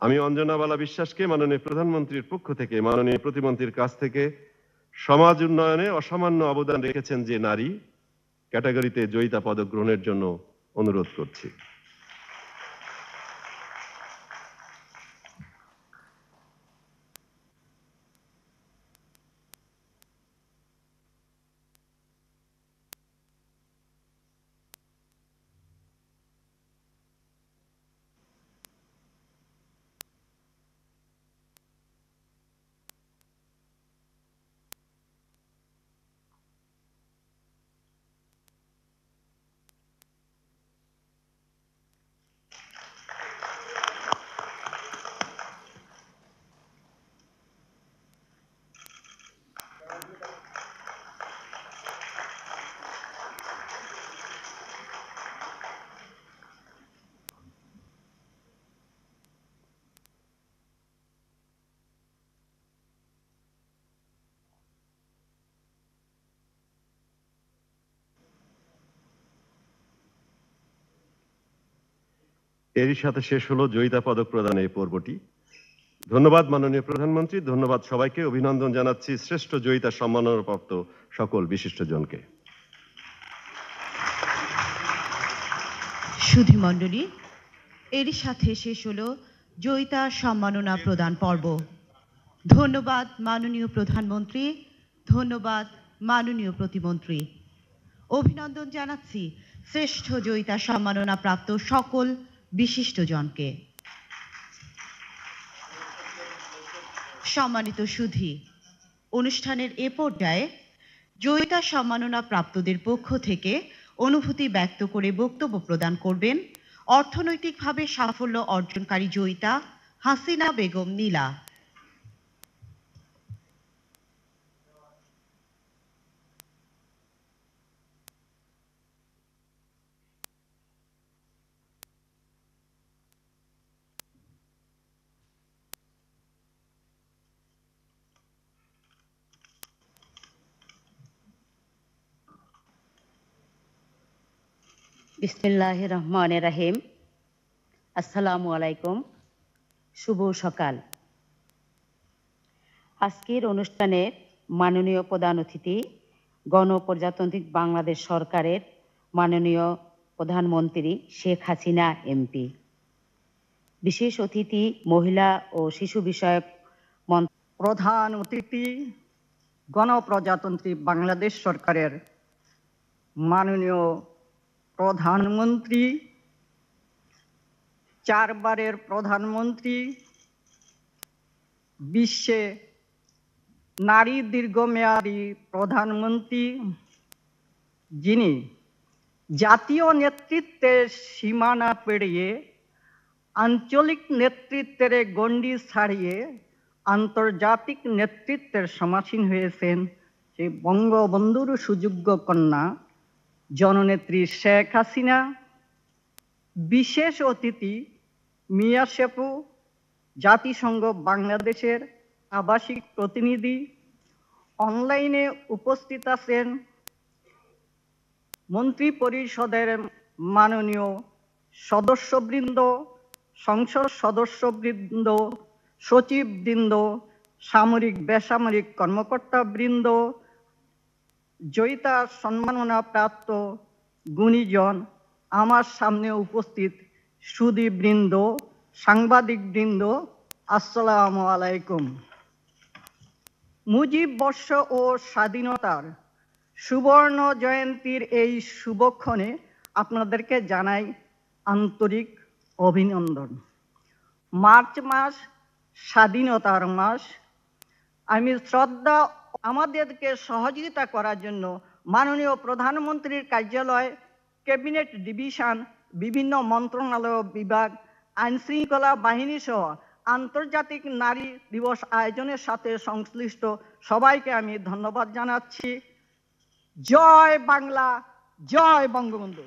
আমি অঞ্জনা বালা বিশ্বাসকে মাননীয় প্রধানমন্ত্রীর পক্ষ থেকে মাননীয় প্রতিমন্ত্রীর কাছ থেকে সমাজ উন্নয়নে অসামান্য অবদান রেখেছেন যে নারী ক্যাটাগরিতে জয়িতা পদক গ্রহণের জন্য অনুরোধ করছি। এরই সাথে শেষ হলো জয়িতা পদক প্রদান এই পর্বটি। ধন্যবাদ মাননীয় প্রধানমন্ত্রী, ধন্যবাদ সবাইকে। অভিনন্দন জানাচ্ছি শ্রেষ্ঠ জয়িতা সম্মাননাপ্রাপ্ত সকল বিশিষ্টজনকে। সুধী মণ্ডলী, এরই সাথে শেষ হলো জয়িতা সম্মাননা প্রদান পর্ব। ধন্যবাদ মাননীয় প্রধানমন্ত্রী, ধন্যবাদ মাননীয় প্রতিমন্ত্রী। অভিনন্দন জানাচ্ছি শ্রেষ্ঠ জয়িতা সম্মাননা প্রাপ্ত সকল বিশিষ্টজনকে। সম্মানিত সুধী, অনুষ্ঠানের এ পর্যায়ে জয়িতা সম্মাননা প্রাপ্তদের পক্ষ থেকে অনুভূতি ব্যক্ত করে বক্তব্য প্রদান করবেন অর্থনৈতিকভাবে সাফল্য অর্জনকারী জয়িতা হাসিনা বেগম নীলা। বিসমিল্লাহির রহমানির রহিম। আসসালামু আলাইকুম, শুভ সকাল। আজকের অনুষ্ঠানের মাননীয় প্রধান অতিথি গণপ্রজাতান্ত্রিক বাংলাদেশ সরকারের মাননীয় প্রধানমন্ত্রী শেখ হাসিনা এমপি, বিশেষ অতিথি মহিলা ও শিশু বিষয়ক প্রধান অতিথি গণপ্রজাতন্ত্রী বাংলাদেশ সরকারের মাননীয় প্রধানমন্ত্রী, 4 বারের প্রধানমন্ত্রী, বিশ্বে নারী দীর্ঘমেয়াদী প্রধানমন্ত্রী, যিনি জাতীয় নেতৃত্বের সীমানা পেরিয়ে আঞ্চলিক নেতৃত্বের গণ্ডি ছাড়িয়ে আন্তর্জাতিক নেতৃত্বের সমাসীন হয়েছেন, সেই বঙ্গবন্ধুর সুযোগ্য কন্যা জননেত্রী শেখ হাসিনা। বিশেষ অতিথি মিয়া শেপু, জাতিসংঘ বাংলাদেশের আবাসিক প্রতিনিধি। অনলাইনে উপস্থিত আছেন মন্ত্রী পরিষদের মাননীয় সদস্যবৃন্দ, সংসদ সদস্যবৃন্দ, সচিববৃন্দ, সামরিক বেসামরিক কর্মকর্তাবৃন্দ, জয়িতা সম্মাননা প্রাপ্ত গুণীজন, আমার সামনে উপস্থিত সুধীবৃন্দ, সাংবাদিকবৃন্দ, আসসালামু আলাইকুম। মুজিব বর্ষ ও স্বাধীনতার সুবর্ণ জয়ন্তীর এই শুভক্ষণে আপনাদেরকে জানাই আন্তরিক অভিনন্দন। মার্চ মাস স্বাধীনতার মাস। আমি শ্রদ্ধা আমাদেরকে সহযোগিতা করার জন্য মাননীয় প্রধানমন্ত্রীর কার্যালয়, ক্যাবিনেট ডিভিশন, বিভিন্ন মন্ত্রণালয় বিভাগ, আইন শৃঙ্খলা বাহিনী সহ আন্তর্জাতিক নারী দিবস আয়োজনের সাথে সংশ্লিষ্ট সবাইকে আমি ধন্যবাদ জানাচ্ছি। জয় বাংলা, জয় বঙ্গবন্ধু।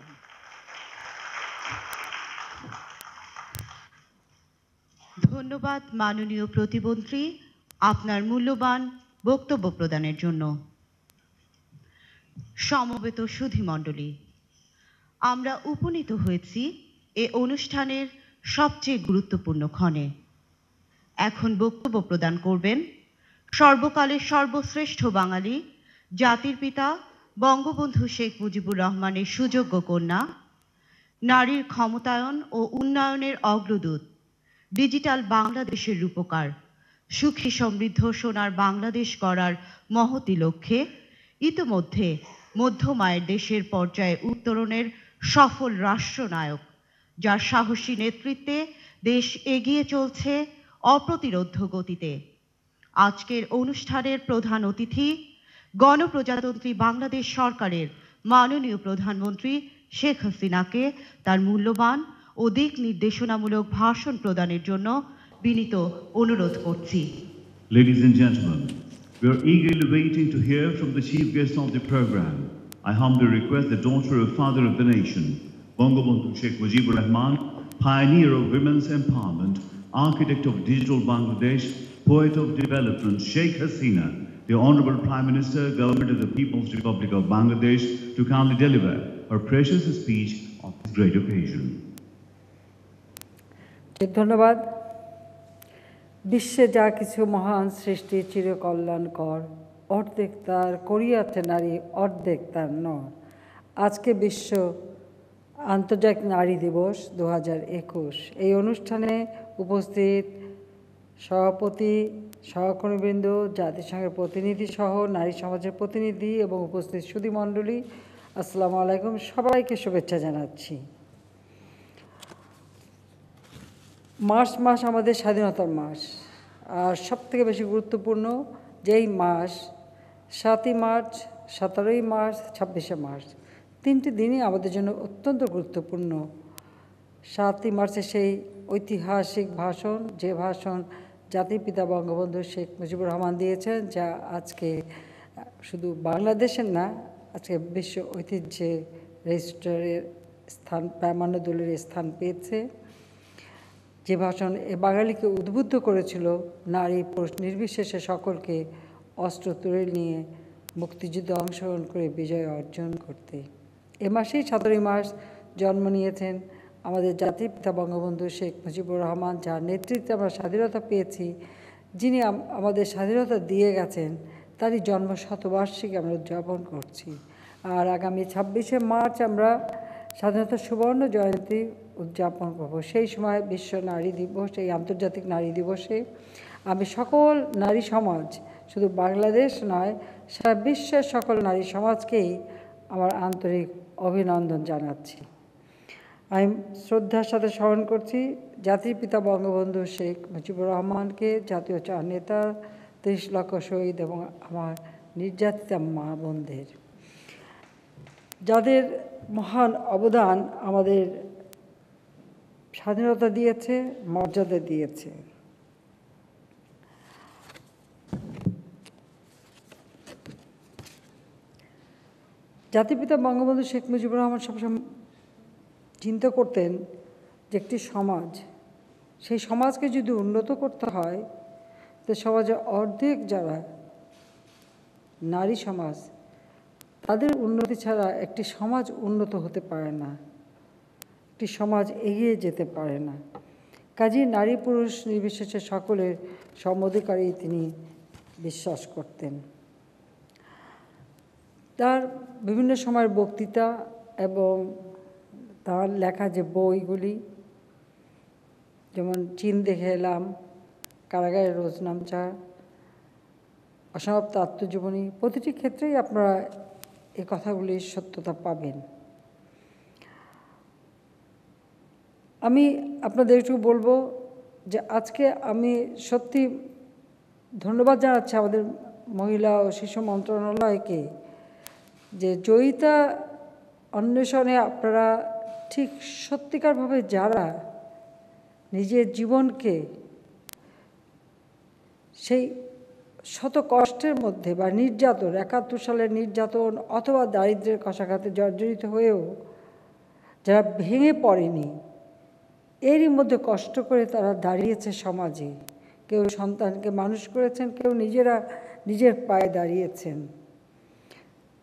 ধন্যবাদ মাননীয় প্রতিমন্ত্রী আপনার মূল্যবান বক্তব্য প্রদানের জন্য। সমবেত সুধী মণ্ডলী, আমরা উপনীত হয়েছি এ অনুষ্ঠানের সবচেয়ে গুরুত্বপূর্ণ ক্ষণে। এখন বক্তব্য প্রদান করবেন সর্বকালের সর্বশ্রেষ্ঠ বাঙালি, জাতির পিতা বঙ্গবন্ধু শেখ মুজিবুর রহমানের সুযোগ্য কন্যা, নারীর ক্ষমতায়ন ও উন্নয়নের অগ্রদূত, ডিজিটাল বাংলাদেশের রূপকার, সুখী সমৃদ্ধ সোনার বাংলাদেশ গড়ার মহতী লক্ষ্যে ইতোমধ্যে মধ্যমায়ের দেশের পর্যায়ে উত্তরণের সফল রাষ্ট্রনায়ক, যার সাহসী নেতৃত্বে দেশ এগিয়ে চলছে অপ্রতিরোধ্য গতিতে। আজকের অনুষ্ঠানের প্রধান অতিথি গণপ্রজাতন্ত্রী বাংলাদেশ সরকারের মাননীয় প্রধানমন্ত্রী শেখ হাসিনাকে তার মূল্যবান ও দিক নির্দেশনামূলক ভাষণ প্রদানের জন্য বিনীত অনুরোধ করছি। Ladies and gentlemen, we are eagerly waiting to hear from the chief guest of the program. I humbly request the daughter of father of the nation, Bangabandhu Sheikh Mujibur Rahman, pioneer of women's empowerment, architect of digital Bangladesh, poet of development, Sheikh Hasina, the Honorable Prime Minister, Government of the People's Republic of Bangladesh, to kindly deliver her precious speech on this great occasion. ধন্যবাদ। বিশ্বে যা কিছু মহান সৃষ্টি চিরকল্যাণকর, অর্ধেক তার করিয়াছে নারী, অর্ধেক তার নর। আজকে বিশ্ব আন্তর্জাতিক নারী দিবস 2021। এই অনুষ্ঠানে উপস্থিত সভাপতি, সহকর্মীবৃন্দ, জাতিসংঘের প্রতিনিধি সহ নারী সমাজের প্রতিনিধি এবং উপস্থিত সুধীমণ্ডলী, আসসালামু আলাইকুম। সবাইকে শুভেচ্ছা জানাচ্ছি। মার্চ মাস আমাদের স্বাধীনতার মাস, আর সবথেকে বেশি গুরুত্বপূর্ণ যেই মাস 7ই মার্চ, 17ই মার্চ, 26শে মার্চ, তিনটি দিনই আমাদের জন্য অত্যন্ত গুরুত্বপূর্ণ। 7ই মার্চে সেই ঐতিহাসিক ভাষণ, যে ভাষণ জাতির পিতা বঙ্গবন্ধু শেখ মুজিবুর রহমান দিয়েছেন, যা আজকে শুধু বাংলাদেশের না, আজকে বিশ্ব ঐতিহ্যে রেজিস্টারের স্থান, প্রামাণ্যদলের স্থান পেয়েছে। যে ভাষণ এ বাঙালিকে উদ্বুদ্ধ করেছিল নারী পুরুষ নির্বিশেষে সকলকে অস্ত্র তুলে নিয়ে মুক্তিযুদ্ধে অংশগ্রহণ করে বিজয় অর্জন করতে। এ মাসেই 17ই মার্চ জন্ম নিয়েছেন আমাদের জাতির পিতা বঙ্গবন্ধু শেখ মুজিবুর রহমান, যার নেতৃত্বে আমরা স্বাধীনতা পেয়েছি, যিনি আমাদের স্বাধীনতা দিয়ে গেছেন, তারই জন্ম শতবার্ষিকী আমরা উদযাপন করছি। আর আগামী 26শে মার্চ আমরা স্বাধীনতার সুবর্ণ জয়ন্তী উদযাপন করব। সেই সময় বিশ্ব নারী দিবস, এই আন্তর্জাতিক নারী দিবসে আমি সকল নারী সমাজ, শুধু বাংলাদেশ নয়, সারা বিশ্বের সকল নারী সমাজকেই আমার আন্তরিক অভিনন্দন জানাচ্ছি। আমি শ্রদ্ধার সাথে স্মরণ করছি জাতির পিতা বঙ্গবন্ধু শেখ মুজিবুর রহমানকে, জাতীয় চার নেতা, 30 লক্ষ শহীদ এবং আমার নির্যাতিতা মা বোনদের, যাদের মহান অবদান আমাদের স্বাধীনতা দিয়েছে, মর্যাদা দিয়েছে। জাতির পিতা বঙ্গবন্ধু শেখ মুজিবুর রহমান সবসময় চিন্তা করতেন যে একটি সমাজ, সেই সমাজকে যদি উন্নত করতে হয়, তো সমাজে অর্ধেক যারা নারী সমাজ, তাদের উন্নতি ছাড়া একটি সমাজ উন্নত হতে পারে না, একটি সমাজ এগিয়ে যেতে পারে না। কাজেই নারী পুরুষ নির্বিশেষে সকলের সমঅধিকারী তিনি বিশ্বাস করতেন। তার বিভিন্ন সময়ের বক্তৃতা এবং তার লেখা যে বইগুলি, যেমন চীন দেখে এলাম, কারাগারের রোজনামচা, অসমাপ্ত আত্মজীবনী, প্রতিটি ক্ষেত্রেই আপনারা এই কথাগুলির সত্যতা পাবেন। আমি আপনাদের একটু বলবো যে আজকে আমি সত্যি ধন্যবাদ জানাচ্ছি আমাদের মহিলা ও শিশু মন্ত্রণালয়কে, যে জয়িতা অন্বেষণে আপনারা ঠিক সত্যিকারভাবে যারা নিজের জীবনকে সেই শত কষ্টের মধ্যে বা নির্যাতন, 71 সালের নির্যাতন অথবা দারিদ্র্যের কষাঘাতে জর্জরিত হয়েও যারা ভেঙে পড়েনি, এরই মধ্যে কষ্ট করে তারা দাঁড়িয়েছে সমাজে। কেউ সন্তানকে মানুষ করেছেন, কেউ নিজেরা নিজের পায়ে দাঁড়িয়েছেন।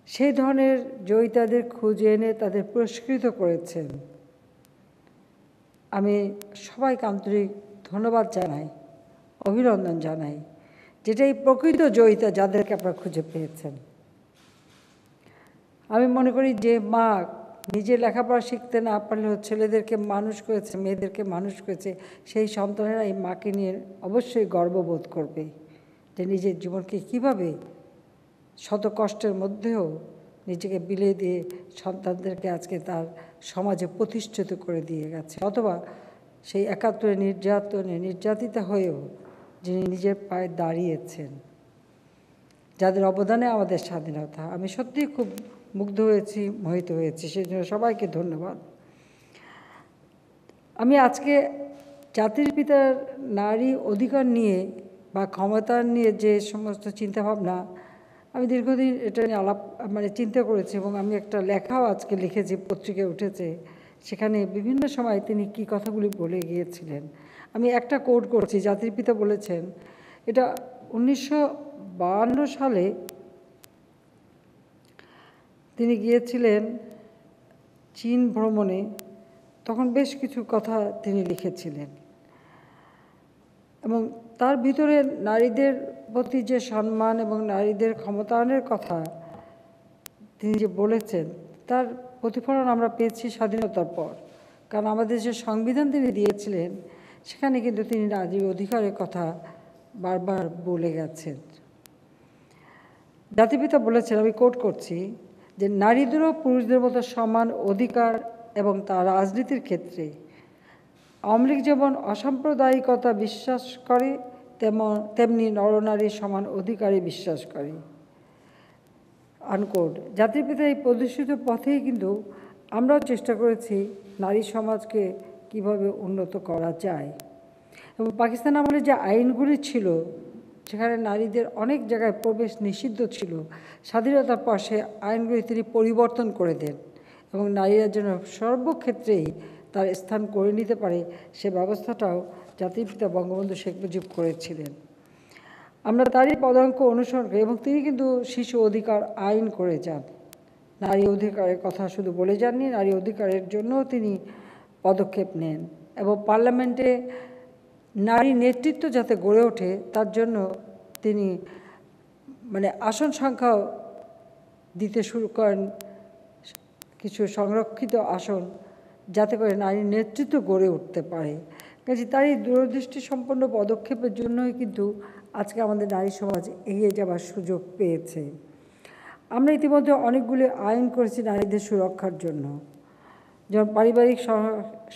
সেই ধরনের জয়িতাদের খুঁজে এনে তাদের পুরস্কৃত করেছেন। আমি সবাইকে আন্তরিক ধন্যবাদ জানাই। অভিনন্দন জানাই, যেটাই প্রকৃত জয়িতা যাদেরকে আপনারা খুঁজে পেয়েছেন। আমি মনে করি যে মা নিজে লেখাপড়া শিখতে না পারলেও ছেলেদেরকে মানুষ করেছে, মেয়েদেরকে মানুষ করেছে, সেই সন্তানেরা এই মাকে নিয়ে অবশ্যই গর্ববোধ করবে যে নিজের জীবনকে কিভাবে শত কষ্টের মধ্যেও নিজেকে বিলিয়ে দিয়ে সন্তানদেরকে আজকে তার সমাজে প্রতিষ্ঠিত করে দিয়ে গেছে, অথবা সেই ৭১ নির্যাতনে নির্যাতিতা হয়েও যিনি নিজের পায়ে দাঁড়িয়েছেন, যাদের অবদানে আমাদের স্বাধীনতা। আমি সত্যিই খুব মুগ্ধ হয়েছি, মোহিত হয়েছি, সেই জন্য সবাইকে ধন্যবাদ। আমি আজকে জাতির পিতার নারী অধিকার নিয়ে বা ক্ষমতা নিয়ে যে সমস্ত চিন্তাভাবনা, আমি দীর্ঘদিন এটা নিয়ে চিন্তা করেছি এবং আমি একটা লেখাও আজকে লিখেছি, পত্রিকায় উঠেছে। সেখানে বিভিন্ন সময় তিনি কি কথাগুলি বলে গিয়েছিলেন। আমি একটা কোট করছি। জাতির পিতা বলেছেন, এটা 1952 সালে তিনি গিয়েছিলেন চীন ভ্রমণে, তখন বেশ কিছু কথা তিনি লিখেছিলেন এবং তার ভিতরে নারীদের প্রতি যে সম্মান এবং নারীদের ক্ষমতায়নের কথা তিনি যে বলেছেন, তার প্রতিফলন আমরা পেয়েছি স্বাধীনতার পর। কারণ আমাদের যে সংবিধান তিনি দিয়েছিলেন, সেখানে কিন্তু তিনি নারীর অধিকারের কথা বারবার বলে গেছেন। জাতিপিতা বলেছেন, আমি কোট করছি, যে নারীদেরও পুরুষদের মতো সমান অধিকার এবং তার রাজনীতির ক্ষেত্রে আওয়ামী লীগ যেমন অসাম্প্রদায়িকতা বিশ্বাস করে, তেমনি নরনারীর সমান অধিকারে বিশ্বাস করে। আনকোট। জাতির পিতা এই প্রদর্শিত পথেই কিন্তু আমরাও চেষ্টা করেছি নারী সমাজকে কিভাবে উন্নত করা যায়। এবং পাকিস্তান আমলে যে আইনগুলি ছিল, সেখানে নারীদের অনেক জায়গায় প্রবেশ নিষিদ্ধ ছিল, স্বাধীনতার পর সে আইনগুলি তিনি পরিবর্তন করে দেন এবং নারীরা যেন সর্বক্ষেত্রেই তার স্থান করে নিতে পারে, সে ব্যবস্থাটাও জাতির পিতা বঙ্গবন্ধু শেখ মুজিব করেছিলেন। আমরা তারই পদাঙ্ক অনুসরণ করি এবং তিনি কিন্তু শিশু অধিকার আইন করে যান। নারী অধিকারের কথা শুধু বলে যাননি, নারী অধিকারের জন্য তিনি পদক্ষেপ নেন এবং পার্লামেন্টে নারী নেতৃত্ব যাতে গড়ে ওঠে তার জন্য তিনি আসন সংখ্যাও দিতে শুরু করেন, কিছু সংরক্ষিত আসন, যাতে করে নারীর নেতৃত্ব গড়ে উঠতে পারে। কাজে তার এই দূরদৃষ্টি সম্পন্ন পদক্ষেপের জন্যই কিন্তু আজকে আমাদের নারী সমাজ এগিয়ে যাবার সুযোগ পেয়েছে। আমরা ইতিমধ্যে অনেকগুলি আইন করেছি নারীদের সুরক্ষার জন্য, যেমন পারিবারিক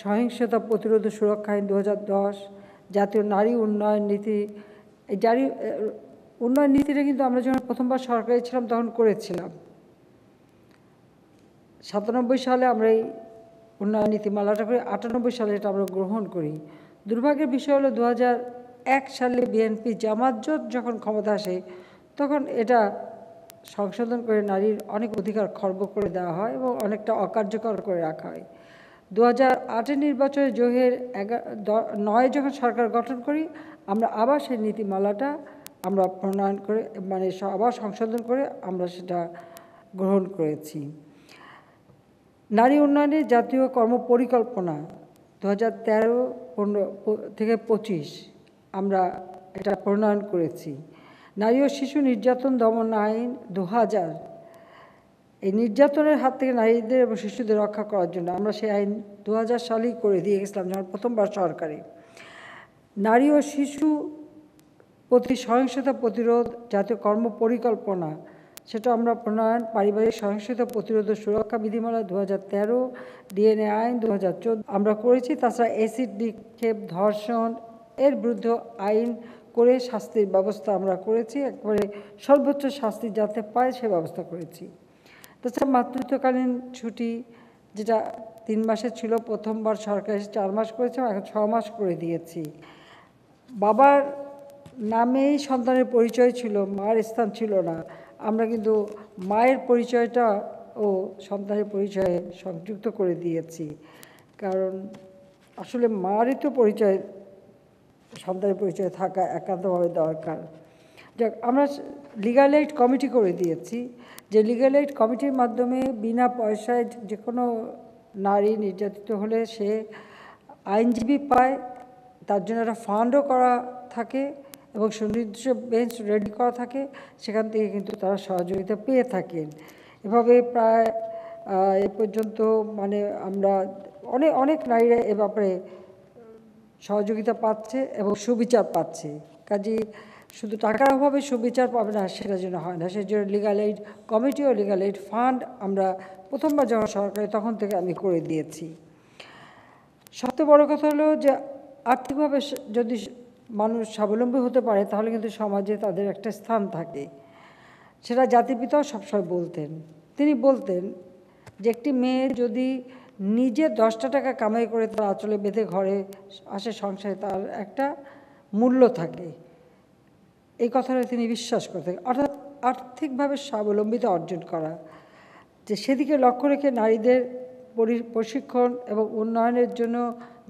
সহিংসতা প্রতিরোধ সুরক্ষা আইন 2010, জাতীয় নারী উন্নয়ন নীতি। এই উন্নয়ন নীতিটা কিন্তু আমরা যখন প্রথমবার সরকারে ছিলাম তখন করেছিলাম। 97 সালে আমরা এই উন্নয়ন নীতিমালাটা করে 98 সালে এটা আমরা গ্রহণ করি। দুর্ভাগ্যের বিষয় হলো 2001 সালে বিএনপি জামাত জোট যখন ক্ষমতা আসে, তখন এটা সংশোধন করে নারীর অনেক অধিকার খর্ব করে দেওয়া হয় এবং অনেকটা অকার্যকর করে রাখা হয়। 2008 নির্বাচনে জোহের 9 যখন সরকার গঠন করি, আমরা আবার সেই নীতিমালাটা আমরা প্রণয়ন করে আবার সংশোধন করে আমরা সেটা গ্রহণ করেছি। নারী উন্নয়নের জাতীয় কর্মপরিকল্পনা 2013 থেকে 25 আমরা এটা প্রণয়ন করেছি। নারী ও শিশু নির্যাতন দমন আইন 2000, এই নির্যাতনের হাত থেকে নারীদের এবং শিশুদের রক্ষা করার জন্য আমরা সেই আইন 2000 সালেই করে দিয়ে গেছিলাম যখন প্রথমবার সরকারে। নারী ও শিশু প্রতি সহিংসতা প্রতিরোধ জাতীয় কর্মপরিকল্পনা, সেটা আমরা প্রণয়ন, পারিবারিক সহিংসতা প্রতিরোধ ও সুরক্ষা বিধিমালা 2013, ডিএনএ আইন 2014 আমরা করেছি। তাছাড়া অ্যাসিড নিক্ষেপ, ধর্ষণ এর বিরুদ্ধে আইন করে শাস্তির ব্যবস্থা আমরা করেছি, একবারে সর্বোচ্চ শাস্তি যাতে পায় সে ব্যবস্থা করেছি। তাছাড়া মাতৃত্বকালীন ছুটি, যেটা 3 মাসের ছিল, প্রথমবার সরকার 4 মাস করেছে, এখন 6 মাস করে দিয়েছি। বাবার নামেই সন্তানের পরিচয় ছিল, মায়ের স্থান ছিল না, আমরা কিন্তু মায়ের পরিচয়টা ও সন্তানের পরিচয়ে সংযুক্ত করে দিয়েছি। কারণ আসলে মায়েরই তো পরিচয়, সন্তানের পরিচয় থাকা একান্তভাবে দরকার। যাক, আমরা লিগ্যাল এইড কমিটি করে দিয়েছি, যে লিগ্যাল এইড কমিটির মাধ্যমে বিনা পয়সায় যে কোনো নারী নির্যাতিত হলে সে আইনজীবী পায়, তার জন্য একটা ফান্ডও করা থাকে এবং সুনির্দিষ্ট বেঞ্চ রেডি করা থাকে, সেখান থেকে কিন্তু তারা সহযোগিতা পেয়ে থাকেন। এভাবে প্রায় এ পর্যন্ত মানে আমরা অনেক নারীরা এ ব্যাপারে সহযোগিতা পাচ্ছে এবং সুবিচার পাচ্ছে। কাজেই শুধু টাকার অভাবে সুবিচার পাবে না সেটা যেন হয় না, সেই জন্য লিগাল এইড কমিটি ও লিগাল এইড ফান্ড আমরা প্রথমবার যখন সরকারি তখন থেকে আমি করে দিয়েছি। সবচেয়ে বড় কথা হলো যে আর্থিকভাবে যদি মানুষ স্বাবলম্বী হতে পারে তাহলে কিন্তু সমাজে তাদের একটা স্থান থাকে। সেটা জাতির পিতাও সবসময় বলতেন। তিনি বলতেন যে একটি মেয়ে যদি নিজে 10টা টাকা কামাই করে তার আঁচলে বেঁধে ঘরে আসে সংসারে, তার একটা মূল্য থাকে। এই কথাটা তিনি বিশ্বাস করতেন, অর্থাৎ আর্থিকভাবে স্বাবলম্বিতা অর্জন করা। যে সেদিকে লক্ষ্য রেখে নারীদের প্রশিক্ষণ এবং উন্নয়নের জন্য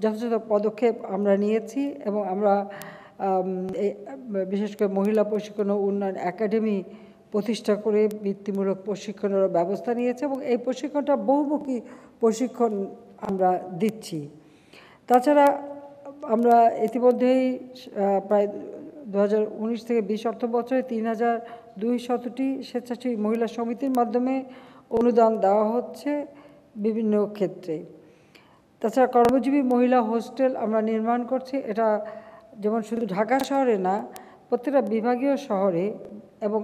যথাযথ পদক্ষেপ আমরা নিয়েছি এবং আমরা বিশেষ করে মহিলা প্রশিক্ষণ ও উন্নয়ন একাডেমি প্রতিষ্ঠা করে বৃত্তিমূলক প্রশিক্ষণের ব্যবস্থা নিয়েছে এবং এই প্রশিক্ষণটা বহুমুখী প্রশিক্ষণ আমরা দিচ্ছি। তাছাড়া আমরা ইতিমধ্যেই প্রায় 2019 থেকে 20 অর্থ বছরে 3200টি স্বেচ্ছাসেবী মহিলা সমিতির মাধ্যমে অনুদান দেওয়া হচ্ছে বিভিন্ন ক্ষেত্রে। তাছাড়া কর্মজীবী মহিলা হোস্টেল আমরা নির্মাণ করছি। এটা যেমন শুধু ঢাকা শহরে না, প্রত্যেকটা বিভাগীয় শহরে এবং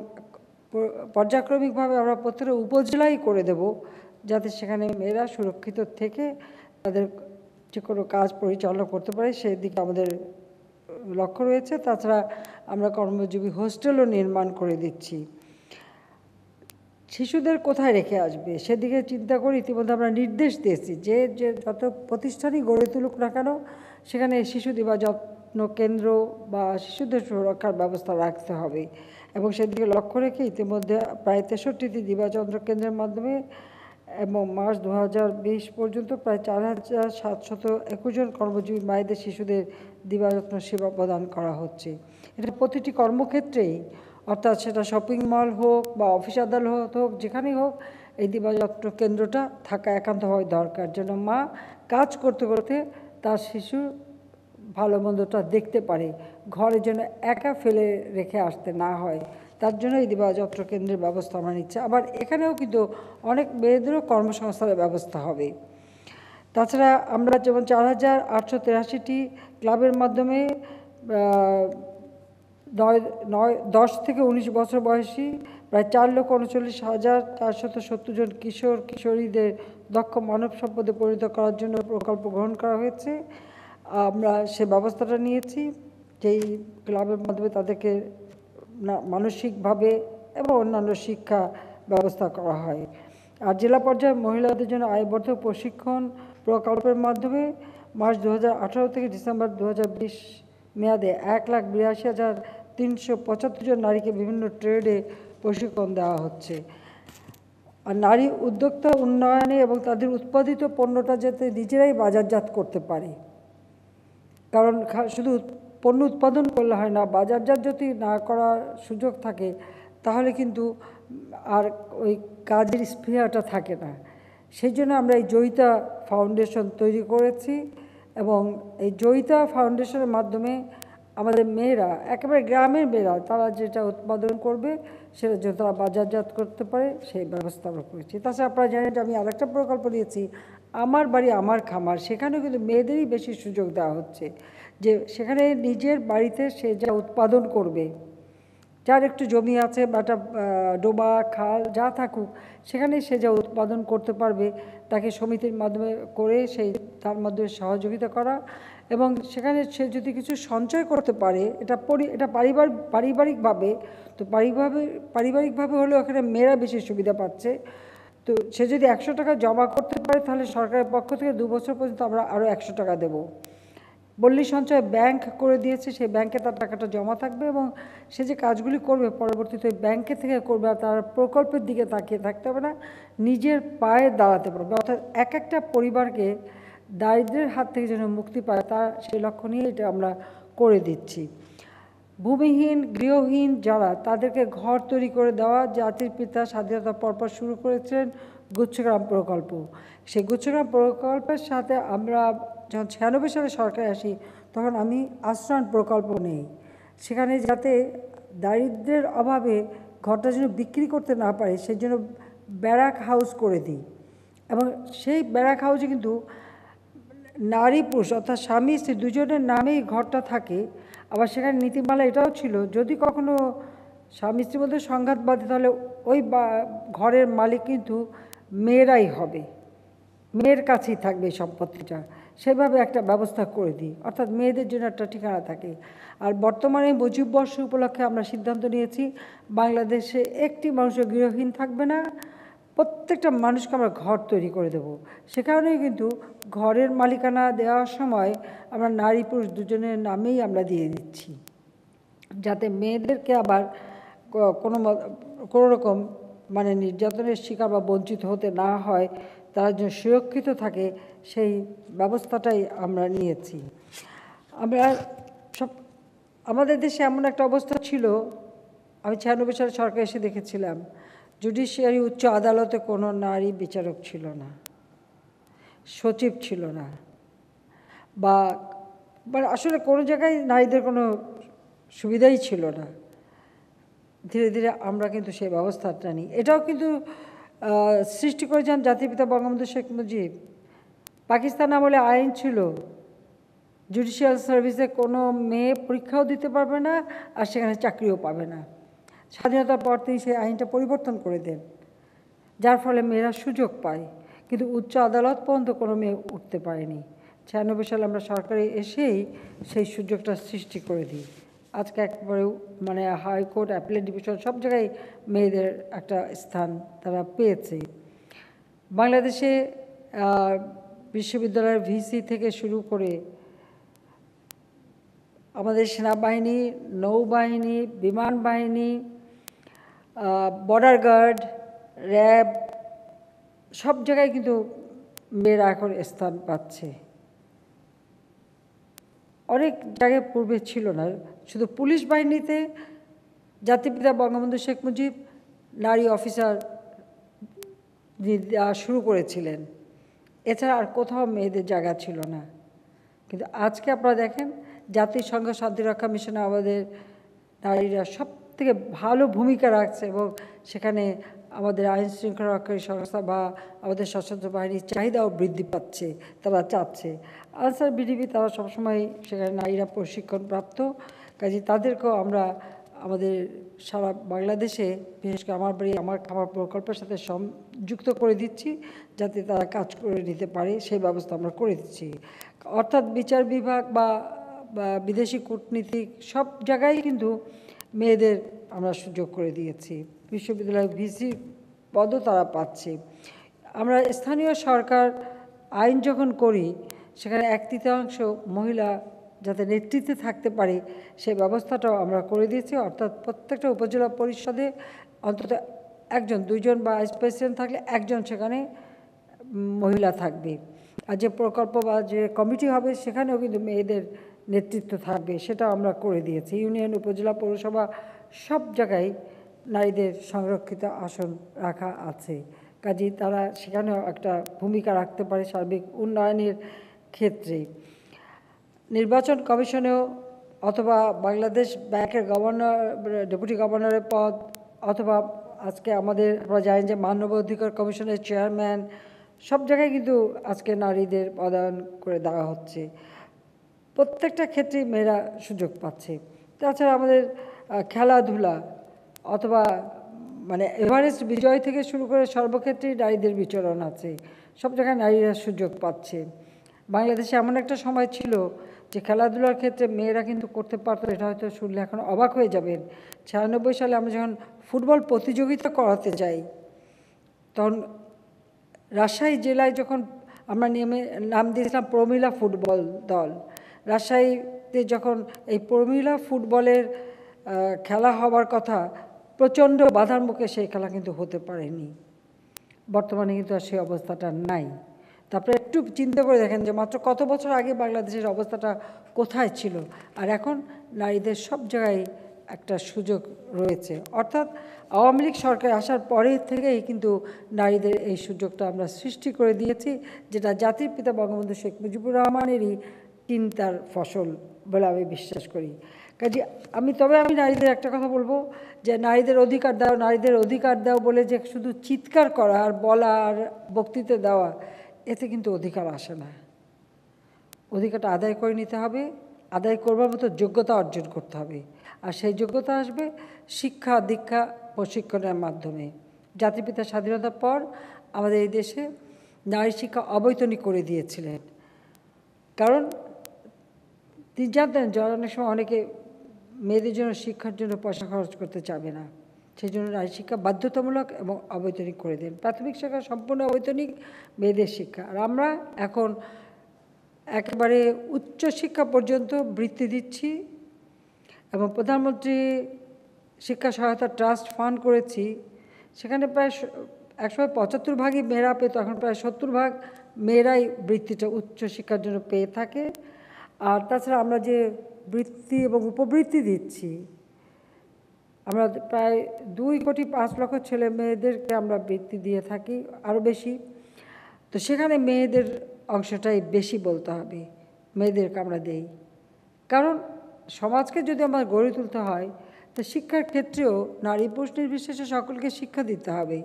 পর্যায়ক্রমিকভাবে আমরা প্রত্যেকটা উপজেলায় করে দেব, যাতে সেখানে মেয়েরা সুরক্ষিত থেকে তাদের যে কোনো কাজ পরিচালনা করতে পারে, সেই দিকে আমাদের লক্ষ্য রয়েছে। তাছাড়া আমরা কর্মজীবী হোস্টেলও নির্মাণ করে দিচ্ছি। শিশুদের কোথায় রেখে আসবে সেদিকে চিন্তা করে ইতিমধ্যে আমরা নির্দেশ দিয়েছি যে যত প্রতিষ্ঠানই গড়ে তুলুক না কেন সেখানে শিশু দিবা যত্ন কেন্দ্র বা শিশুদের সুরক্ষার ব্যবস্থা রাখতে হবে এবং সেদিকে লক্ষ্য রেখে ইতিমধ্যে প্রায় 63টি দিবাযত্ন কেন্দ্রের মাধ্যমে এবং মার্চ 2020 পর্যন্ত প্রায় 4721 জন কর্মজীবী মায়েদের শিশুদের দিবাযত্ন সেবা প্রদান করা হচ্ছে। এটা প্রতিটি কর্মক্ষেত্রেই, অর্থাৎ সেটা শপিং মল হোক বা অফিস আদালত হোক, যেখানেই হোক এই দিবাযত্ন কেন্দ্রটা থাকা একান্তভাবে দরকার, যেন মা কাজ করতে করতে তার শিশু ভালো মন্দটা দেখতে পারে, ঘরে যেন একা ফেলে রেখে আসতে না হয়। তার জন্য এই দিবাযত্ন কেন্দ্রের ব্যবস্থা আমরা নিচ্ছি। আবার এখানেও কিন্তু অনেক মেয়েদেরও কর্মসংস্থানের ব্যবস্থা হবে। তাছাড়া আমরা যেমন 4883টি ক্লাবের মাধ্যমে 10 থেকে 19 বছর বয়সী প্রায় 4,39,470 জন কিশোর কিশোরীদের দক্ষ মানব সম্পদে পরিণত করার জন্য প্রকল্প গ্রহণ করা হয়েছে। আমরা সে ব্যবস্থাটা নিয়েছি, যেই ক্লাবের মাধ্যমে তাদেরকে মানসিকভাবে এবং অন্যান্য শিক্ষা ব্যবস্থা করা হয়। আর জেলা পর্যায়ে মহিলাদের জন্য আয়বর্ধক প্রশিক্ষণ প্রকল্পের মাধ্যমে মার্চ 2018 থেকে ডিসেম্বর 2020 মেয়াদে 1,82,375 জন নারীকে বিভিন্ন ট্রেডে প্রশিক্ষণ দেওয়া হচ্ছে। আর নারী উদ্যোক্তা উন্নয়নে এবং তাদের উৎপাদিত পণ্যটা যাতে নিজেরাই বাজারজাত করতে পারে, কারণ শুধু পণ্য উৎপাদন করলে হয় না, বাজারজাত যদি না করার সুযোগ থাকে তাহলে কিন্তু আর ওই কাজের স্পৃহাটা থাকে না। সেই জন্য আমরা এই জয়িতা ফাউন্ডেশন তৈরি করেছি এবং এই জয়িতা ফাউন্ডেশনের মাধ্যমে আমাদের মেয়েরা, একেবারে গ্রামের মেয়েরা, তারা যেটা উৎপাদন করবে সেটা যেন তারা বাজারজাত করতে পারে সেই ব্যবস্থা আমরা করেছি। তাছাড়া আপনারা জানেন যে আমি আরেকটা প্রকল্প নিয়েছি, আমার বাড়ি আমার খামার। সেখানেও কিন্তু মেয়েদেরই বেশি সুযোগ দেওয়া হচ্ছে, যে সেখানে নিজের বাড়িতে সে যা উৎপাদন করবে, যার একটু জমি আছে বা একটা ডোবা খাল যা থাকুক, সেখানে সে যা উৎপাদন করতে পারবে তাকে সমিতির মাধ্যমে করে তার মাধ্যমে সহযোগিতা করা এবং সেখানে সে যদি কিছু সঞ্চয় করতে পারে, এটা পারিবারিকভাবে, তো পারিবারিকভাবে হলেও এখানে মেয়েরা বেশি সুবিধা পাচ্ছে। তো সে যদি 100 টাকা জমা করতে পারে তাহলে সরকারের পক্ষ থেকে 2 বছর পর্যন্ত আমরা আরও 100 টাকা দেবো। পল্লী সঞ্চয় ব্যাংক করে দিয়েছে, সেই ব্যাংকে তার টাকাটা জমা থাকবে এবং সে যে কাজগুলি করবে পরবর্তীতে ব্যাংকে থেকে করবে, আর তার প্রকল্পের দিকে তাকিয়ে থাকতে হবে না, নিজের পায়ে দাঁড়াতে পারবে। অর্থাৎ একটা পরিবারকে দারিদ্র্যের হাত থেকে যেন মুক্তি পায়, সেই লক্ষ্য নিয়ে এটা আমরা করে দিচ্ছি। ভূমিহীন গৃহহীন যারা, তাদেরকে ঘর তৈরি করে দেওয়া জাতির পিতা স্বাধীনতার পরপর শুরু করেছেন গুচ্ছগ্রাম প্রকল্প। সেই গুচ্ছগ্রাম প্রকল্পের সাথে আমরা যখন 96 সালে সরকারে আসি তখন আমি আশ্রয়ণ প্রকল্প নেই, সেখানে যাতে দারিদ্র্যের অভাবে ঘরটা যেন বিক্রি করতে না পারে সেই জন্য ব্যারাক হাউস করে দিই। এবং সেই ব্যারাক হাউসে কিন্তু নারী পুরুষ অর্থাৎ স্বামী স্ত্রী দুজনের নামেই ঘরটা থাকে। আবার সেখানে নীতিমালা এটাও ছিল, যদি কখনো স্বামী স্ত্রী মধ্যে সংঘাত বাঁধে তাহলে ওই ঘরের মালিক কিন্তু মেয়েরাই হবে, মেয়ের কাছেই থাকবে এই সম্পত্তিটা। সেভাবে একটা ব্যবস্থা করে দিই, অর্থাৎ মেয়েদের জন্য একটা ঠিকানা থাকে। আর বর্তমানে মুজিববর্ষ উপলক্ষে আমরা সিদ্ধান্ত নিয়েছি বাংলাদেশে একটি মানুষও গৃহহীন থাকবে না, প্রত্যেকটা মানুষকে আমরা ঘর তৈরি করে দেব। সে কারণেই কিন্তু ঘরের মালিকানা দেওয়ার সময় আমরা নারী পুরুষ দুজনের নামেই আমরা দিয়ে দিচ্ছি, যাতে মেয়েদেরকে আবার কোনো রকম মানে নির্যাতনের শিকার বা বঞ্চিত হতে না হয়, তারা যেন সুরক্ষিত থাকে সেই ব্যবস্থাটাই আমরা নিয়েছি। আমরা আমাদের দেশে এমন একটা অবস্থা ছিল, আমি 96 সালে সরকার এসে দেখেছিলাম জুডিশিয়ারি উচ্চ আদালতে কোনো নারী বিচারক ছিল না, সচিব ছিল না, বা আসলে কোনো জায়গায় নারীদের কোনো সুবিধাই ছিল না। ধীরে ধীরে আমরা কিন্তু সেই ব্যবস্থাটা নিই। এটাও কিন্তু সৃষ্টি করেছেন জাতির পিতা বঙ্গবন্ধু শেখ মুজিব। পাকিস্তান আমলে আইন ছিল জুডিশিয়াল সার্ভিসে কোনো মেয়ে পরীক্ষাও দিতে পারবে না আর সেখানে চাকরিও পাবে না। স্বাধীনতার পর তিনি সেই আইনটা পরিবর্তন করে দেন, যার ফলে মেয়েরা সুযোগ পায়, কিন্তু উচ্চ আদালত পর্যন্ত কোনো মেয়ে উঠতে পারেনি। 96 সালে আমরা সরকারে এসেই সেই সুযোগটা সৃষ্টি করে দিই। আজকে একবারে মানে হাইকোর্ট, অ্যাপিলেট ডিভিশন সব জায়গায় মেয়েদের একটা স্থান তারা পেয়েছে। বাংলাদেশে বিশ্ববিদ্যালয়ের ভিসি থেকে শুরু করে আমাদের সেনাবাহিনী, নৌবাহিনী, বিমান বাহিনী, বর্ডার গার্ড, র্যাব সব জায়গায় কিন্তু মেয়েরা এখন স্থান পাচ্ছে। অনেক জায়গায় পূর্বে ছিল না, শুধু পুলিশ বাহিনীতে জাতিপিতা বঙ্গবন্ধু শেখ মুজিব নারী অফিসার শুরু করেছিলেন, এছাড়া আর কোথাও মেয়েদের জায়গা ছিল না। কিন্তু আজকে আপনারা দেখেন জাতিসংঘ শান্তিরক্ষা মিশনে আমাদের নারীরা সব থেকে ভালো ভূমিকা রাখছে এবং সেখানে আমাদের আইন শৃঙ্খলা রক্ষাকারী সংস্থা বা আমাদের সশস্ত্র বাহিনীর চাহিদাও বৃদ্ধি পাচ্ছে, তারা চাচ্ছে। আনসার বিডিপি তারা সবসময় সেখানে নারীরা প্রশিক্ষণপ্রাপ্ত, কাজে তাদেরকেও আমরা আমাদের সারা বাংলাদেশে বিশেষ করে আমার বাড়ি আমার খাবার প্রকল্পের সাথে সংযুক্ত করে দিচ্ছি, যাতে তারা কাজ করে নিতে পারে সেই ব্যবস্থা আমরা করে দিচ্ছি। অর্থাৎ বিচার বিভাগ বা বিদেশি কূটনীতিক সব জায়গায় কিন্তু মেয়েদের আমরা সুযোগ করে দিয়েছি। বিশ্ববিদ্যালয়ের ভিসি পদও তারা পাচ্ছে। আমরা স্থানীয় সরকার আইন যখন করি সেখানে 1/3 মহিলা যাতে নেতৃত্বে থাকতে পারে সেই ব্যবস্থাটাও আমরা করে দিয়েছি। অর্থাৎ প্রত্যেকটা উপজেলা পরিষদে অন্তত একজন, দুইজন বা ভাইস প্রেসিডেন্ট থাকলে একজন সেখানে মহিলা থাকবে। আর যে প্রকল্প বা যে কমিটি হবে সেখানেও কিন্তু মেয়েদের নেতৃত্ব থাকবে, সেটা আমরা করে দিয়েছি। ইউনিয়ন, উপজেলা, পৌরসভা সব জায়গায় নারীদের সংরক্ষিত আসন রাখা আছে, কাজেই তারা সেখানেও একটা ভূমিকা রাখতে পারে সার্বিক উন্নয়নের ক্ষেত্রে। নির্বাচন কমিশনেও অথবা বাংলাদেশ ব্যাংকের গভর্নর, ডেপুটি গভর্নরের পদ, অথবা আজকে আমাদের আমরা জানি যে মানবাধিকার কমিশনের চেয়ারম্যান, সব জায়গায় কিন্তু আজকে নারীদের পদায়ন করে দেওয়া হচ্ছে। প্রত্যেকটা ক্ষেত্রেই মেয়েরা সুযোগ পাচ্ছে। তাছাড়া আমাদের খেলাধুলা অথবা মানে এভারেস্ট বিজয় থেকে শুরু করে সর্বক্ষেত্রেই নারীদের বিচরণ আছে, সব জায়গায় নারীরা সুযোগ পাচ্ছে। বাংলাদেশে এমন একটা সময় ছিল যে খেলাধুলার ক্ষেত্রে মেয়েরা কিন্তু করতে পারতো, এটা হয়তো শুনলে এখন অবাক হয়ে যাবেন। 96 সালে আমরা যখন ফুটবল প্রতিযোগিতা করাতে যাই তখন রাজশাহী জেলায় যখন আমরা নাম দিয়েছিলাম প্রমিলা ফুটবল দল, রাজশাহীতে যখন এই প্রমিলা ফুটবলের খেলা হবার কথা, প্রচণ্ড বাধার মুখে সেই খেলা কিন্তু হতে পারেনি। বর্তমানে কিন্তু আর সেই অবস্থাটা নাই। তারপরে একটু চিন্তা করে দেখেন যে মাত্র কত বছর আগে বাংলাদেশের অবস্থাটা কোথায় ছিল, আর এখন নারীদের সব জায়গায় একটা সুযোগ রয়েছে। অর্থাৎ আওয়ামী লীগ সরকার আসার পরে থেকেই কিন্তু নারীদের এই সুযোগটা আমরা সৃষ্টি করে দিয়েছি, যেটা জাতির পিতা বঙ্গবন্ধু শেখ মুজিবুর রহমানেরই চিন্তার ফসল বলে আমি বিশ্বাস করি। কাজে আমি নারীদের একটা কথা বলবো যে নারীদের অধিকার দাও, নারীদের অধিকার দাও বলে যে শুধু চিৎকার করা আর বলা আর বক্তৃতা দেওয়া, এতে কিন্তু অধিকার আসে না। অধিকারটা আদায় করে নিতে হবে, আদায় করবার মতো যোগ্যতা অর্জন করতে হবে। আর সেই যোগ্যতা আসবে শিক্ষা দীক্ষা প্রশিক্ষণের মাধ্যমে। জাতিপিতা স্বাধীনতার পর আমাদের এই দেশে নারী শিক্ষা অবৈতনিক করে দিয়েছিলেন, কারণ তিনি জানতেন যে অনেক সময় অনেকে মেয়েদের জন্য শিক্ষার জন্য পয়সা খরচ করতে চাবে না, সেই জন্য নারী শিক্ষা বাধ্যতামূলক এবং অবৈতনিক করে দেন। প্রাথমিক শিক্ষা সম্পূর্ণ অবৈতনিক, মেয়েদের শিক্ষা। আর আমরা এখন একেবারে উচ্চ শিক্ষা পর্যন্ত বৃত্তি দিচ্ছি এবং প্রধানমন্ত্রী শিক্ষা সহায়তা ট্রাস্ট ফান্ড করেছি, সেখানে প্রায় 175% মেয়েরা পেত, এখন প্রায় 70% মেয়েরাই বৃত্তিটা উচ্চ শিক্ষার জন্য পেয়ে থাকে। আর তাছাড়া আমরা যে বৃত্তি এবং উপবৃত্তি দিচ্ছি, আমরা প্রায় 2,5 লক্ষ ছেলে মেয়েদেরকে আমরা বৃত্তি দিয়ে থাকি, আরও বেশি। তো সেখানে মেয়েদের অংশটাই বেশি বলতে হবে, মেয়েদেরকে আমরা দেই। কারণ সমাজকে যদি আমরা গড়ে তুলতে হয়, তো শিক্ষার ক্ষেত্রেও নারী পুরুষ নির্বিশেষে সকলকে শিক্ষা দিতে হবে।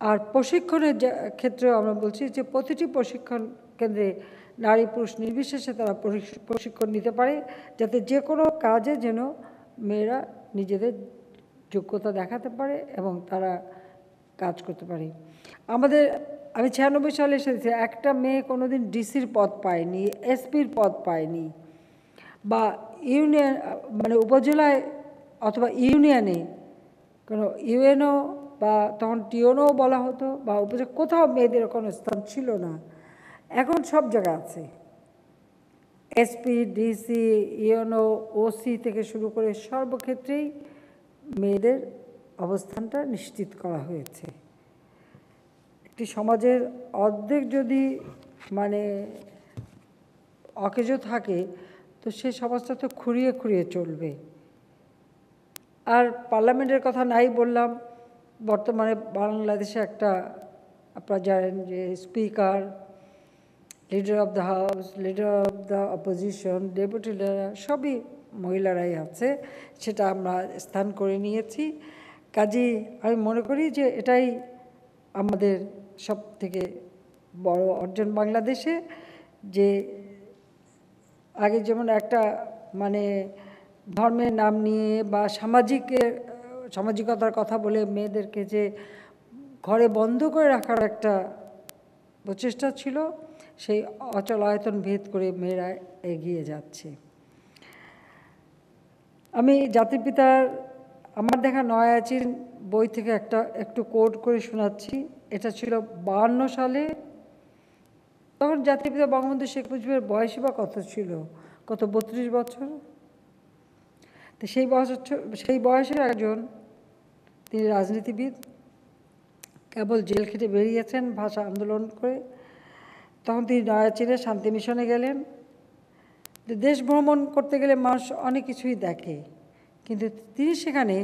আর প্রশিক্ষণের ক্ষেত্রেও আমরা বলছি যে প্রতিটি প্রশিক্ষণ কেন্দ্রে নারী পুরুষ নির্বিশেষে তারা প্রশিক্ষণ নিতে পারে, যাতে যে কোনো কাজে যেন মেয়েরা নিজেদের যোগ্যতা দেখাতে পারে এবং তারা কাজ করতে পারে। আমি 96 সালে এসেছি, একটা মেয়ে কোনোদিন ডিসির পদ পায়নি, এসপির পদ পায়নি, বা ইউনিয়ন মানে উপজেলায় অথবা ইউনিয়নে কোনো ইউএনও বা তখন টিওনও বলা হতো, বা উপজেলা কোথাও মেয়েদের কোনো স্থান ছিল না। এখন সব জায়গা আছে, এসপি, ডিসি, ইউএনও, ওসি থেকে শুরু করে সর্বক্ষেত্রেই মেয়েদের অবস্থানটা নিশ্চিত করা হয়েছে। একটি সমাজের অর্ধেক যদি মানে অকেজো থাকে, তো সেই সমাজটা তো খুঁড়িয়ে খুঁড়িয়ে চলবে। আর পার্লামেন্টের কথা নাই বললাম, বর্তমানে বাংলাদেশে একটা আপনারা জানেন যে speaker, leader of the house, leader of the opposition, deputy leader সবই মহিলারাই আছে, সেটা আমরা স্থান করে নিয়েছি। কাজেই আমি মনে করি যে এটাই আমাদের সব থেকে বড় অর্জন বাংলাদেশে, যে আগে যেমন একটা মানে ধর্মের নাম নিয়ে বা সামাজিকতার কথা বলে মেয়েদেরকে যে ঘরে বন্ধ করে রাখার একটা প্রচেষ্টা ছিল, সেই অচল আয়তন ভেদ করে মেয়েরা এগিয়ে যাচ্ছে। আমি জাতির পিতার আমার দেখা নয়াচিন বই থেকে একটু কোট করে শোনাচ্ছি। এটা ছিল 52 সালে। তখন জাতির পিতা বঙ্গবন্ধু শেখ মুজিবের বয়সই বা কত ছিল? কত 32 বছর। তো সেই বয়সের একজন, তিনি রাজনীতিবিদ, কেবল জেল খেটে বেরিয়েছেন ভাষা আন্দোলন করে। তখন তিনি নয়াচিনে শান্তি মিশনে গেলেন। দেশ ভ্রমণ করতে গেলে মানুষ অনেক কিছুই দেখে, কিন্তু তিনি সেখানে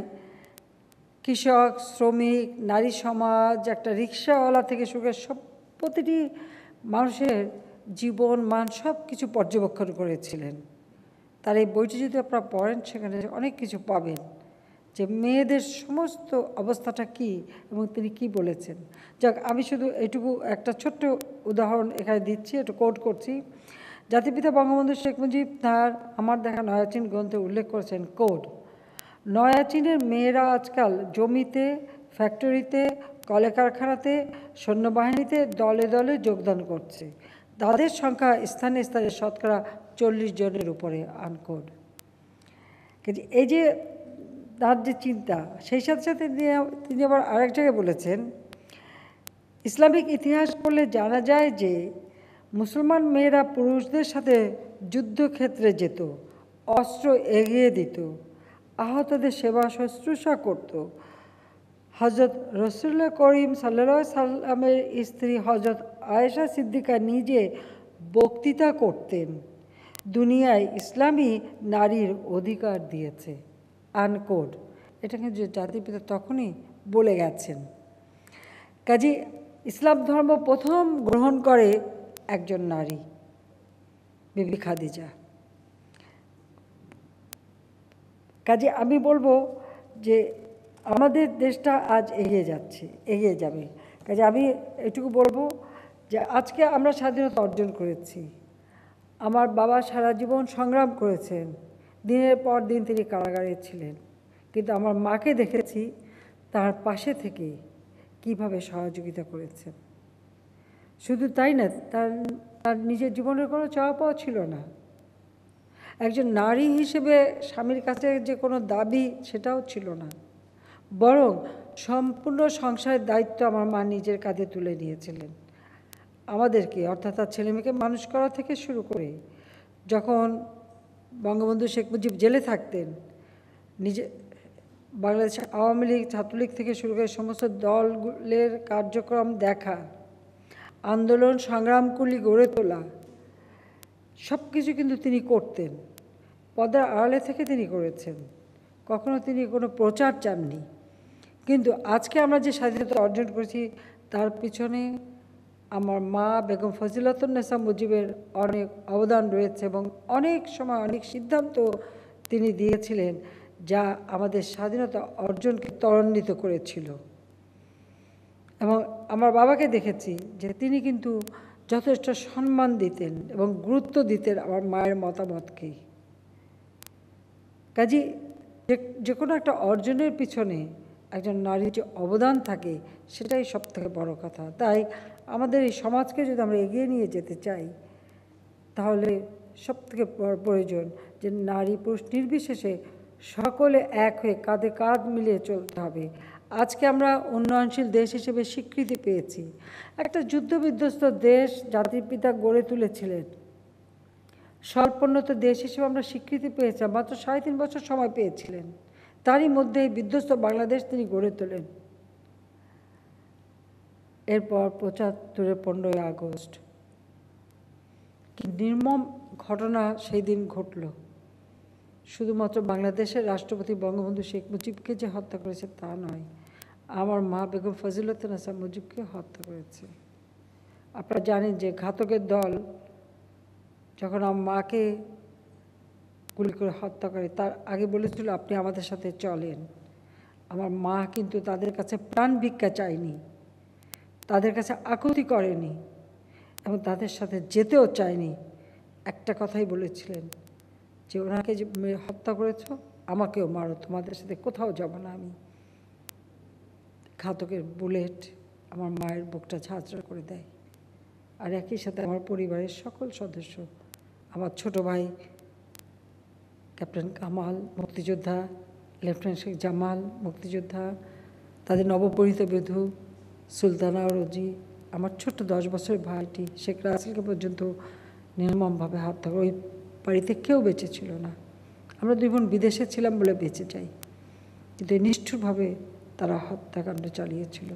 কৃষক, শ্রমিক, নারী সমাজ, একটা রিক্সাওয়ালা থেকে শুরু করে প্রতিটি মানুষের জীবন মান সব কিছু পর্যবেক্ষণ করেছিলেন। তার এই বইটি যদি আপনারা পড়েন, সেখানে অনেক কিছু পাবেন যে মেয়েদের সমস্ত অবস্থাটা কি এবং তিনি কি বলেছেন। যাক, আমি শুধু এইটুকু একটা ছোট্ট উদাহরণ এখানে দিচ্ছি, একটু কোট করছি। জাতিপিতা বঙ্গবন্ধু শেখ মুজিব তার আমার দেখা নয়াচিন গ্রন্থে উল্লেখ করেছেন, কোড, নয়াচিনের মেয়েরা আজকাল জমিতে, ফ্যাক্টরিতে, কলকারখানাতে, সৈন্যবাহিনীতে দলে দলে যোগদান করছে। তাদের সংখ্যা স্থানে স্থানে শতকরা 40 জনের উপরে, আনকোড। এই যে তার যে চিন্তা, সেই সাথে সাথে তিনি আবার আরেক জায়গায় বলেছেন, ইসলামিক ইতিহাস পড়লে জানা যায় যে মুসলমান মেয়েরা পুরুষদের সাথে যুদ্ধক্ষেত্রে যেত, অস্ত্র এগিয়ে দিত, আহতদের সেবা শুশ্রূষা করত। হজরত রসুল্লাহ করিম সাল্লাল্লাহু আলাইহি সাল্লামের স্ত্রী হজরত আয়েশা সিদ্দিকা নিজে বক্তৃতা করতেন, দুনিয়ায় ইসলামী নারীর অধিকার দিয়েছে, আনকোড। এটা কিন্তু জাতির পিতা তখনই বলে গেছেন। কাজে ইসলাম ধর্ম প্রথম গ্রহণ করে একজন নারী, বিবি খাদিজা। কাজে আমি বলবো যে আমাদের দেশটা আজ এগিয়ে যাচ্ছে, এগিয়ে যাবে। কাজে আমি এটুকু বলবো যে আজকে আমরা স্বাধীনতা অর্জন করেছি। আমার বাবা সারা জীবন সংগ্রাম করেছেন, দিনের পর দিন তিনি কারাগারে ছিলেন, কিন্তু আমার মাকে দেখেছি তার পাশে থেকে কিভাবে সহযোগিতা করেছেন। শুধু তাই না, তার নিজের জীবনের কোনো চাওয়া পাওয়া ছিল না। একজন নারী হিসেবে স্বামীর কাছে যে কোনো দাবি সেটাও ছিল না, বরং সম্পূর্ণ সংসারের দায়িত্ব আমার মা নিজের কাঁধে তুলে নিয়েছিলেন। আমাদেরকে, অর্থাৎ তার ছেলেমেয়েকে মানুষ করা থেকে শুরু করে, যখন বঙ্গবন্ধু শেখ মুজিব জেলে থাকতেন, নিজে বাংলাদেশ আওয়ামী লীগ, ছাত্রলীগ থেকে শুরু করে সমস্ত দলের কার্যক্রম দেখা, আন্দোলন সংগ্রামগুলি গড়ে তোলা, সব কিছু কিন্তু তিনি করতেন। পর্দার আড়ালে থেকে তিনি করেছেন, কখনো তিনি কোনো প্রচার চাননি। কিন্তু আজকে আমরা যে স্বাধীনতা অর্জন করেছি তার পিছনে আমার মা বেগম ফজিলাতুন্নেসা মুজিবের অনেক অবদান রয়েছে, এবং অনেক সময় অনেক সিদ্ধান্ত তিনি দিয়েছিলেন যা আমাদের স্বাধীনতা অর্জনকে ত্বরান্বিত করেছিল। এবং আমার বাবাকে দেখেছি যে তিনি কিন্তু যথেষ্ট সম্মান দিতেন এবং গুরুত্ব দিতেন আমার মায়ের মতামতকেই। কাজে যে কোনো একটা অর্জনের পিছনে একজন নারীর যে অবদান থাকে সেটাই সবথেকে বড় কথা। তাই আমাদের এই সমাজকে যদি আমরা এগিয়ে নিয়ে যেতে চাই, তাহলে সবথেকে বড় প্রয়োজন যে নারী পুরুষ নির্বিশেষে সকলে এক হয়ে কাঁধে কাঁধ মিলিয়ে চলতে হবে। আজকে আমরা উন্নয়নশীল দেশ হিসেবে স্বীকৃতি পেয়েছি। একটা যুদ্ধবিধ্বস্ত দেশ জাতির পিতা গড়ে তুলেছিলেন, স্বল্পোন্নত দেশ হিসেবে আমরা স্বীকৃতি পেয়েছিলাম, মাত্র 3.5 বছর সময় পেয়েছিলেন। তারই মধ্যে এই বিধ্বস্ত বাংলাদেশ তিনি গড়ে তোলেন। এরপর 75-এর 15ই আগস্ট কি নির্মম ঘটনা সেই দিন ঘটল। শুধুমাত্র বাংলাদেশের রাষ্ট্রপতি বঙ্গবন্ধু শেখ মুজিবকে যে হত্যা করেছে তা নয়, আমার মা বেগম ফজিলাতুন্নেসা মুজিবকে হত্যা করেছে। আপনারা জানেন যে ঘাতকের দল যখন আমার মাকে গুলি করে হত্যা করে, তার আগে বলেছিল আপনি আমাদের সাথে চলেন। আমার মা কিন্তু তাদের কাছে প্রাণ ভিক্ষা চায়নি, তাদের কাছে আকুতি করেনি এবং তাদের সাথে যেতেও চায়নি। একটা কথাই বলেছিলেন যে ওনাকে যে হত্যা করেছ আমাকেও মারো, তোমাদের সাথে কোথাও যাব না আমি। ঘাতকের বুলেট আমার মায়ের বুকটা ঝাঁঝরা করে দেয়। আর একই সাথে আমার পরিবারের সকল সদস্য, আমার ছোট ভাই ক্যাপ্টেন কামাল মুক্তিযোদ্ধা, লেফটেন্যান্ট শেখ জামাল মুক্তিযোদ্ধা, তাদের নবপরিণীত বধূ সুলতানা রোজি, আমার ছোট্ট 10 বছরের ভাইটি শেখ রাসেলকে পর্যন্ত নির্মমভাবে হত্যা করে। ওই বাড়িতে কেউ বেঁচে ছিল না। আমরা 2 বোন বিদেশে ছিলাম বলে বেঁচে যাই, কিন্তু নিষ্ঠুরভাবে তারা হত্যাকাণ্ড চালিয়েছিল।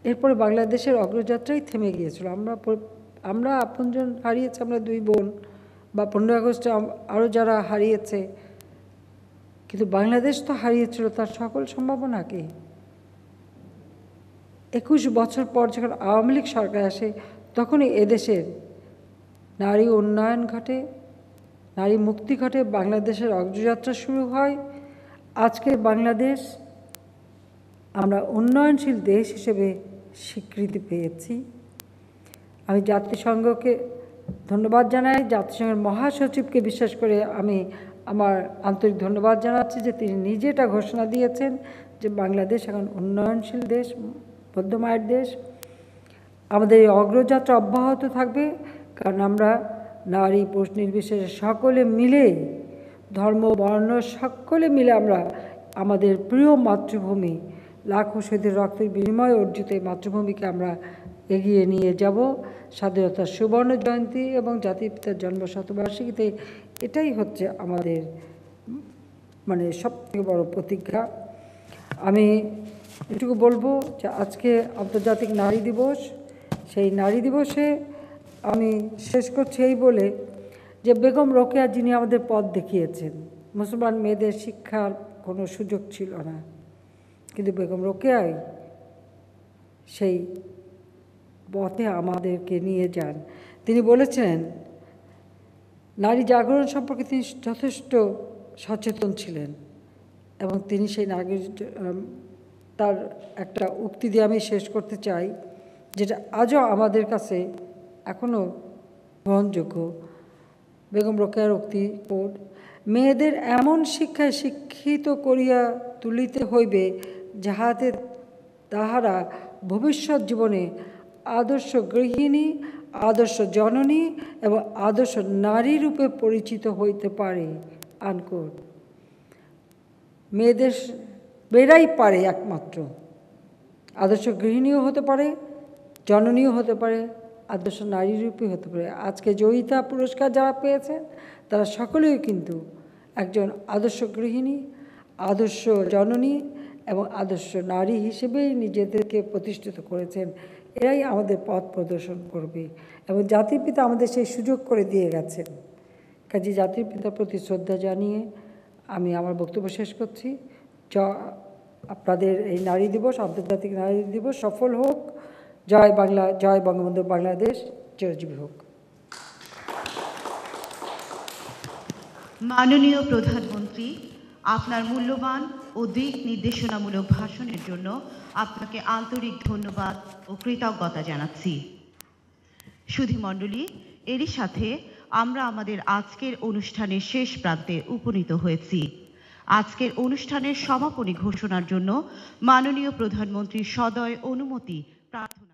এরপরে বাংলাদেশের অগ্রযাত্রাই থেমে গিয়েছিল। আমরা আপনজন হারিয়েছি, আমরা 2 বোন, বা 15 আগস্টে আরও যারা হারিয়েছে, কিন্তু বাংলাদেশ তো হারিয়েছিল তার সকল সম্ভাবনাকে। 21 বছর পর যখন আওয়ামী লীগ সরকার আসে, তখনই এদেশের নারী উন্নয়ন ঘটে, নারী মুক্তি ঘটে, বাংলাদেশের অগ্রযাত্রা শুরু হয়। আজকে বাংলাদেশ আমরা উন্নয়নশীল দেশ হিসেবে স্বীকৃতি পেয়েছি। আমি জাতিসংঘকে ধন্যবাদ জানাই, জাতিসংঘের মহাসচিবকে বিশেষ করে আমি আমার আন্তরিক ধন্যবাদ জানাচ্ছি যে তিনি নিজে এটা ঘোষণা দিয়েছেন যে বাংলাদেশ এখন উন্নয়নশীল দেশ, মধ্যমায়ের দেশ। আমাদের এই অগ্রযাত্রা অব্যাহত থাকবে, কারণ আমরা নারী পুরুষ নির্বিশেষে সকলে মিলে, ধর্ম বর্ণ সকলে মিলে আমরা আমাদের প্রিয় মাতৃভূমি, লাখো শহীদের রক্তের বিনিময়ে অর্জিত এই মাতৃভূমিকে আমরা এগিয়ে নিয়ে যাব। স্বাধীনতার সুবর্ণ জয়ন্তী এবং জাতির পিতার জন্মশতবার্ষিকীতে এটাই হচ্ছে আমাদের সবথেকে বড় প্রতিজ্ঞা। আমি এটুকু বলবো যে আজকে আন্তর্জাতিক নারী দিবস, সেই নারী দিবসে আমি শেষ করছি এই বলে যে বেগম রোকেয়া যিনি আমাদের পথ দেখিয়েছেন, মুসলমান মেয়েদের শিক্ষার কোনো সুযোগ ছিল না, কিন্তু বেগম রোকেয়াই সেই পথে আমাদেরকে নিয়ে যান। তিনি বলেছিলেন নারী জাগরণ সম্পর্কে তিনি যথেষ্ট সচেতন ছিলেন এবং তিনি সেই নারী তার একটা উক্তি দিয়ে আমি শেষ করতে চাই, যেটা আজও আমাদের কাছে এখনও গ্রহণযোগ্য। বেগম রোকেয়ার উক্তি কোড, মেয়েদের এমন শিক্ষায় শিক্ষিত করিয়া তুলিতে হইবে যাহাতে তাহারা ভবিষ্যৎ জীবনে আদর্শ গৃহিণী, আদর্শ জননী এবং আদর্শ নারী রূপে পরিচিত হইতে পারে। আনকোট। মেয়েরাই পারে একমাত্র আদর্শ গৃহিণীও হতে পারে, জননীও হতে পারে, আদর্শ নারী রূপে হতে পারে। আজকে জয়িতা পুরস্কার যারা পেয়েছে তারা সকলেই কিন্তু একজন আদর্শ গৃহিণী, আদর্শ জননী এবং আদর্শ নারী হিসেবেই নিজেদেরকে প্রতিষ্ঠিত করেছেন। এরাই আমাদের পথ প্রদর্শন করবে এবং জাতির পিতা আমাদের সেই সুযোগ করে দিয়ে গেছেন। কাজে জাতির পিতার প্রতি শ্রদ্ধা জানিয়ে আমি আমার বক্তব্য শেষ করছি। আপনাদের এই নারী দিবস, আন্তর্জাতিক নারী দিবস সফল হোক। জয় বাংলা, জয় বঙ্গবন্ধু, বাংলাদেশ চিরজীবী হোক। মাননীয় প্রধানমন্ত্রী, আপনার মূল্যবান ও দিক নির্দেশনামূলক ভাষণের জন্য আপনাকে আন্তরিক ধন্যবাদ ও কৃতজ্ঞতা জানাচ্ছি। সুধীমণ্ডলী, এরই সাথে আমরা আমাদের আজকের অনুষ্ঠানের শেষ প্রান্তে উপনীত হয়েছি। আজকের অনুষ্ঠানের সমাপনী ঘোষণার জন্য মাননীয় প্রধানমন্ত্রীর সদয় অনুমতি প্রার্থনা